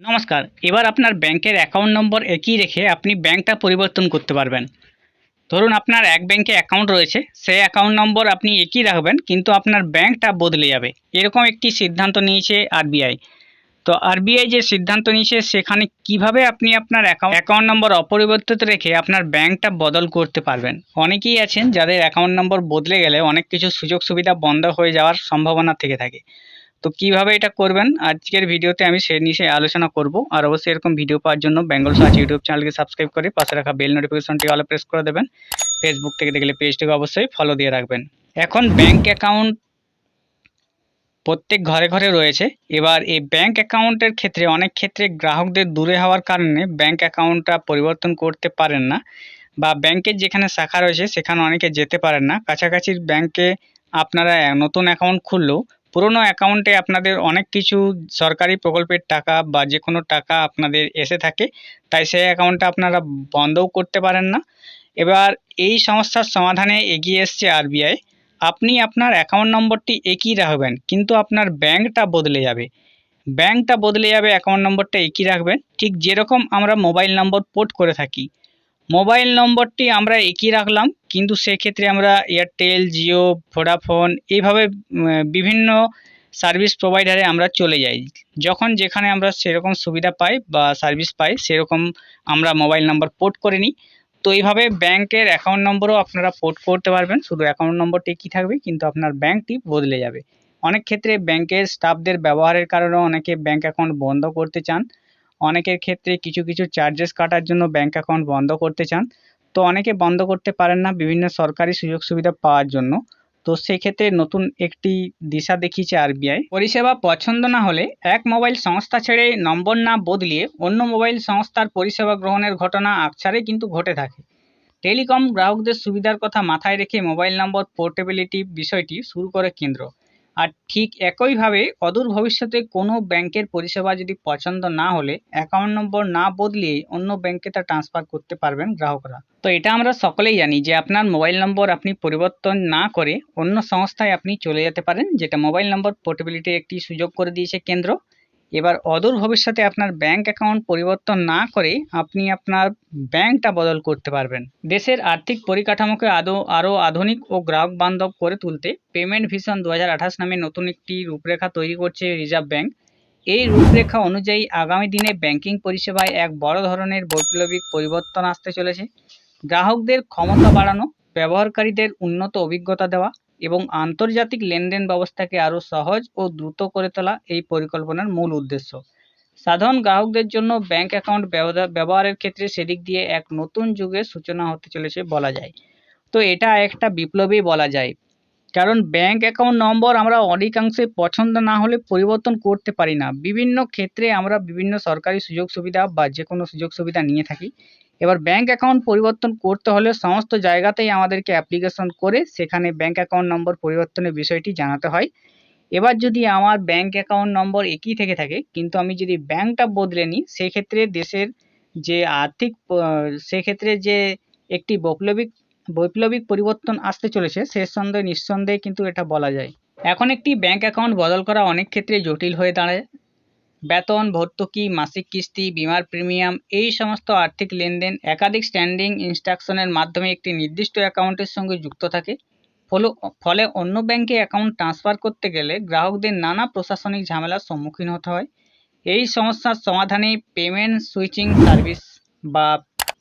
নমস্কার। এবার আপনার ব্যাংকের অ্যাকাউন্ট নম্বর একই রেখে আপনি ব্যাংকটা পরিবর্তন করতে পারবেন। ধরুন আপনার এক ব্যাংকে অ্যাকাউন্ট রয়েছে, সেই অ্যাকাউন্ট নম্বর আপনি একই রাখবেন কিন্তু আপনার ব্যাংকটা বদলে যাবে। এরকম একটি সিদ্ধান্ত নিয়েছে আরবিআই। তো আরবিআই যে সিদ্ধান্ত নিয়েছে সেখানে কিভাবে আপনি আপনার অ্যাকাউন্ট নম্বর অপরিবর্তিত রেখে আপনার ব্যাংকটা বদল করতে পারবেন। অনেকেই আছেন যাদের অ্যাকাউন্ট নম্বর বদলে গেলে অনেক কিছু সুযোগ সুবিধা বন্ধ হয়ে যাওয়ার সম্ভাবনা থেকে থাকে। তো কিভাবে এটা করবেন আজকের ভিডিওতে আমি সে নিয়ে আলোচনা করব। আর অবশ্যই এরকম ভিডিও পাওয়ার জন্য বেঙ্গল সার্চ ইউটিউব চ্যানেলকে সাবস্ক্রাইব করে পাশে রাখা বেল নোটিফিকেশনটি অলে প্রেস করে দেবেন। ফেসবুক থেকে দেখলে পেজটিকে অবশ্যই ফলো দিয়ে রাখবেন। এখন ব্যাংক অ্যাকাউন্ট প্রত্যেক ঘরে ঘরে রয়েছে। এবার এই ব্যাংক অ্যাকাউন্টের ক্ষেত্রে অনেক ক্ষেত্রে গ্রাহকদের দূরে হওয়ার কারণে ব্যাংক অ্যাকাউন্টটা পরিবর্তন করতে পারেন না, বা ব্যাংকের যেখানে শাখা রয়েছে সেখানে অনেকে যেতে পারেন না। কাছাকাছির ব্যাংকে আপনারা নতুন অ্যাকাউন্ট খুললেও পুরনো অ্যাকাউন্টে আপনাদের অনেক কিছু সরকারি প্রকল্পের টাকা বা যে কোনো টাকা আপনাদের এসে থাকে, তাই সেই অ্যাকাউন্টটা আপনারা বন্ধও করতে পারেন না। এবার এই সমস্যার সমাধানে এগিয়ে এসছে আরবিআই। আপনি আপনার অ্যাকাউন্ট নম্বরটি একই রাখবেন কিন্তু আপনার ব্যাংকটা বদলে যাবে। ব্যাংকটা বদলে যাবে, অ্যাকাউন্ট নম্বরটা একই রাখবেন। ঠিক যেরকম আমরা মোবাইল নম্বর পোর্ট করে থাকি, মোবাইল নম্বরটি আমরা একই রাখলাম কিন্তু সেক্ষেত্রে আমরা এয়ারটেল, জিও, ভোডাফোন এইভাবে বিভিন্ন সার্ভিস প্রোভাইডারে আমরা চলে যাই। যখন যেখানে আমরা সেরকম সুবিধা পাই বা সার্ভিস পাই সেরকম আমরা মোবাইল নাম্বার পোর্ট করে নিই। তো এইভাবে ব্যাংকের অ্যাকাউন্ট নম্বরও আপনারা পোর্ট করতে পারবেন, শুধু অ্যাকাউন্ট নম্বরটি একই থাকবে কিন্তু আপনার ব্যাংকটি বদলে যাবে। অনেক ক্ষেত্রে ব্যাংকের স্টাফদের ব্যবহারের কারণে অনেকে ব্যাংক অ্যাকাউন্ট বন্ধ করতে চান, অনেকের ক্ষেত্রে কিছু কিছু চার্জেস কাটার জন্য ব্যাংক অ্যাকাউন্ট বন্ধ করতে চান। তো অনেকে বন্ধ করতে পারেন না বিভিন্ন সরকারি সুযোগ সুবিধা পাওয়ার জন্য। তো সেক্ষেত্রে নতুন একটি দিশা দেখিয়েছে আরবিআই। পরিষেবা পছন্দ না হলে এক মোবাইল সংস্থা ছেড়ে নম্বর না বদলিয়ে অন্য মোবাইল সংস্থার পরিষেবা গ্রহণের ঘটনা আকছারে কিন্তু ঘটে থাকে। টেলিকম গ্রাহকদের সুবিধার কথা মাথায় রেখে মোবাইল নম্বর পোর্টেবিলিটি বিষয়টি শুরু করে কেন্দ্র। আর ঠিক একইভাবে অদূর ভবিষ্যতে কোনো ব্যাংকের পরিষেবা যদি পছন্দ না হলে অ্যাকাউন্ট নম্বর না বদলিয়ে অন্য ব্যাংকে তা ট্রান্সফার করতে পারবেন গ্রাহকরা। তো এটা আমরা সকলেই জানি যে আপনার মোবাইল নম্বর আপনি পরিবর্তন না করে অন্য সংস্থায় আপনি চলে যেতে পারেন, যেটা মোবাইল নম্বর পোর্টেবিলিটির একটি সুযোগ করে দিয়েছে কেন্দ্র। এবার অদূর ভবিষ্যতে আপনার ব্যাংক অ্যাকাউন্ট পরিবর্তন না করে আপনি আপনার ব্যাংকটা বদল করতে পারবেন। দেশের আর্থিক পরিকাঠামোকে আরও আধুনিক ও গ্রাহক বান্ধব করে তুলতে পেমেন্ট ভিশন 2028 নামে নতুন একটি রূপরেখা তৈরি করছে রিজার্ভ ব্যাংক। এই রূপরেখা অনুযায়ী আগামী দিনে ব্যাংকিং পরিষেবায় এক বড় ধরনের বৈপ্লবিক পরিবর্তন আসতে চলেছে। গ্রাহকদের ক্ষমতা বাড়ানো, ব্যবহারকারীদের উন্নত অভিজ্ঞতা দেওয়া এবং আন্তর্জাতিক লেনদেন ব্যবস্থাকে আরও সহজ ও দ্রুত করে তোলা এই পরিকল্পনার মূল উদ্দেশ্য। সাধারণ গ্রাহকদের জন্য ব্যাংক অ্যাকাউন্ট ব্যবহারের ক্ষেত্রে সেদিক দিয়ে এক নতুন যুগের সূচনা হতে চলেছে বলা যায়। তো এটা একটা বিপ্লবী বলা যায়, কারণ ব্যাংক অ্যাকাউন্ট নম্বর আমরা অনেকাংশে পছন্দ না হলে পরিবর্তন করতে পারি না। বিভিন্ন ক্ষেত্রে আমরা বিভিন্ন সরকারি সুযোগ সুবিধা বা যে কোনো সুযোগ সুবিধা নিয়ে থাকি। এবার ব্যাংক অ্যাকাউন্ট পরিবর্তন করতে হলে সমস্ত জায়গাতেই আমাদেরকে অ্যাপ্লিকেশন করে সেখানে ব্যাংক অ্যাকাউন্ট নম্বর পরিবর্তনের বিষয়টি জানাতে হয়। এবার যদি আমার ব্যাংক অ্যাকাউন্ট নম্বর একই থেকে থাকে কিন্তু আমি যদি ব্যাংকটা বদলে নিই সেক্ষেত্রে দেশের যে আর্থিক সেক্ষেত্রে যে একটি বৈপ্লবিক পরিবর্তন আসতে চলেছে সে সন্দেহে নিঃসন্দেহে কিন্তু এটা বলা যায়। এখন একটি ব্যাংক অ্যাকাউন্ট বদল করা অনেক ক্ষেত্রে জটিল হয়ে দাঁড়ায়। বেতন, ভর্তুকি, মাসিক কিস্তি, বিমার প্রিমিয়াম এই সমস্ত আর্থিক লেনদেন একাধিক স্ট্যান্ডিং ইনস্ট্রাকশনের মাধ্যমে একটি নির্দিষ্ট অ্যাকাউন্টের সঙ্গে যুক্ত থাকে। ফলে অন্য ব্যাংকে অ্যাকাউন্ট ট্রান্সফার করতে গেলে গ্রাহকদের নানা প্রশাসনিক ঝামেলার সম্মুখীন হতে হয়। এই সমস্যার সমাধানে পেমেন্ট সুইচিং সার্ভিস বা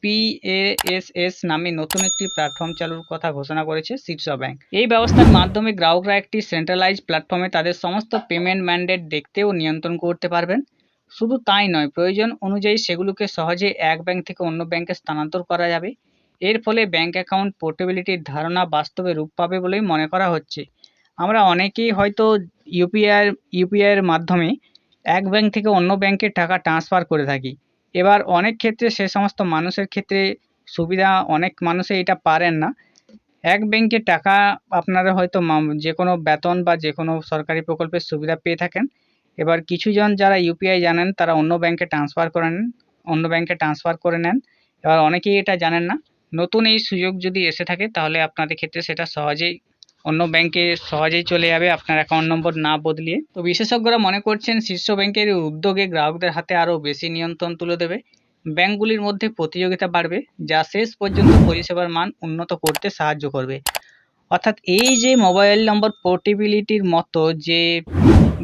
PASS নামে নতুন একটি প্ল্যাটফর্ম চালুর কথা ঘোষণা করেছে শীর্ষ ব্যাংক। এই ব্যবস্থার মাধ্যমে গ্রাহকরা একটি সেন্ট্রালাইজড প্ল্যাটফর্মে তাদের সমস্ত পেমেন্ট ম্যান্ডেট দেখতে ও নিয়ন্ত্রণ করতে পারবেন। শুধু তাই নয়, প্রয়োজন অনুযায়ী সেগুলোকে সহজে এক ব্যাংক থেকে অন্য ব্যাংকে স্থানান্তর করা যাবে। এর ফলে ব্যাংক অ্যাকাউন্ট পোর্টেবিলিটির ধারণা বাস্তবে রূপ পাবে বলেই মনে করা হচ্ছে। আমরা অনেকেই হয়তো ইউপিআইয়ের মাধ্যমে এক ব্যাংক থেকে অন্য ব্যাংকে টাকা ট্রান্সফার করে থাকি। এবার অনেক ক্ষেত্রে সে সমস্ত মানুষের ক্ষেত্রে সুবিধা, অনেক মানুষে এটা পারেন না। এক ব্যাংকে টাকা আপনারা হয়তো যে কোনো বেতন বা যে কোনো সরকারি প্রকল্পের সুবিধা পেয়ে থাকেন। এবার কিছুজন যারা ইউপিআই জানেন তারা অন্য ব্যাংকে ট্রান্সফার করে নেন। এবার অনেকেই এটা জানেন না। নতুন এই সুযোগ যদি এসে থাকে তাহলে আপনাদের ক্ষেত্রে সেটা সহজেই অন্য ব্যাংকে সহজেই চলে যাবে আপনার অ্যাকাউন্ট নম্বর না বদলিয়ে। তো বিশেষজ্ঞরা মনে করছেন শীর্ষ ব্যাংকের এই উদ্যোগে গ্রাহকদের হাতে আরও বেশি নিয়ন্ত্রণ তুলে দেবে, ব্যাংকগুলির মধ্যে প্রতিযোগিতা বাড়বে, যা শেষ পর্যন্ত পরিষেবার মান উন্নত করতে সাহায্য করবে। অর্থাৎ এই যে মোবাইল নম্বর পোর্টেবিলিটির মতো যে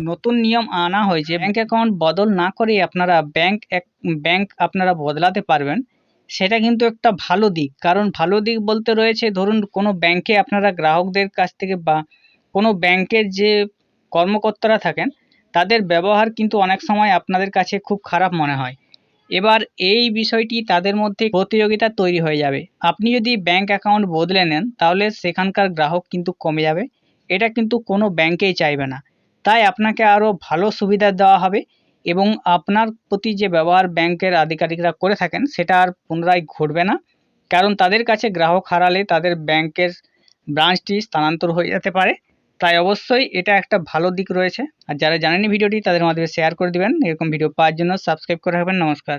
নতুন নিয়ম আনা হয়েছে, ব্যাংক অ্যাকাউন্ট বদল না করেই আপনারা ব্যাংক আপনারা বদলাতে পারবেন, সেটা কিন্তু একটা ভালো দিক। কারণ ভালো দিক বলতে রয়েছে, ধরুন কোনো ব্যাংকে আপনারা গ্রাহকদের কাছ থেকে বা কোনো ব্যাংকের যে কর্মকর্তারা থাকেন তাদের ব্যবহার কিন্তু অনেক সময় আপনাদের কাছে খুব খারাপ মনে হয়। এবার এই বিষয়টি তাদের মধ্যে প্রতিযোগিতা তৈরি হয়ে যাবে। আপনি যদি ব্যাংক অ্যাকাউন্ট বদলে নেন তাহলে সেখানকার গ্রাহক কিন্তু কমে যাবে, এটা কিন্তু কোনো ব্যাংকেই চাইবে না। তাই আপনাকে আরও ভালো সুবিধা দেওয়া হবে এবং আপনার প্রতি যে ব্যবহার ব্যাংকের আধিকারিকরা করে থাকেন সেটা আর পুনরায় ঘটবে না। কারণ তাদের কাছে গ্রাহক হারালে তাদের ব্যাংকের ব্রাঞ্চটি স্থানান্তর হয়ে যেতে পারে। তাই অবশ্যই এটা একটা ভালো দিক রয়েছে। আর যারা জানেননি ভিডিওটি তাদের মাধ্যমে শেয়ার করে দিবেন। এরকম ভিডিও পাওয়ার জন্য সাবস্ক্রাইব করে রাখবেন। নমস্কার।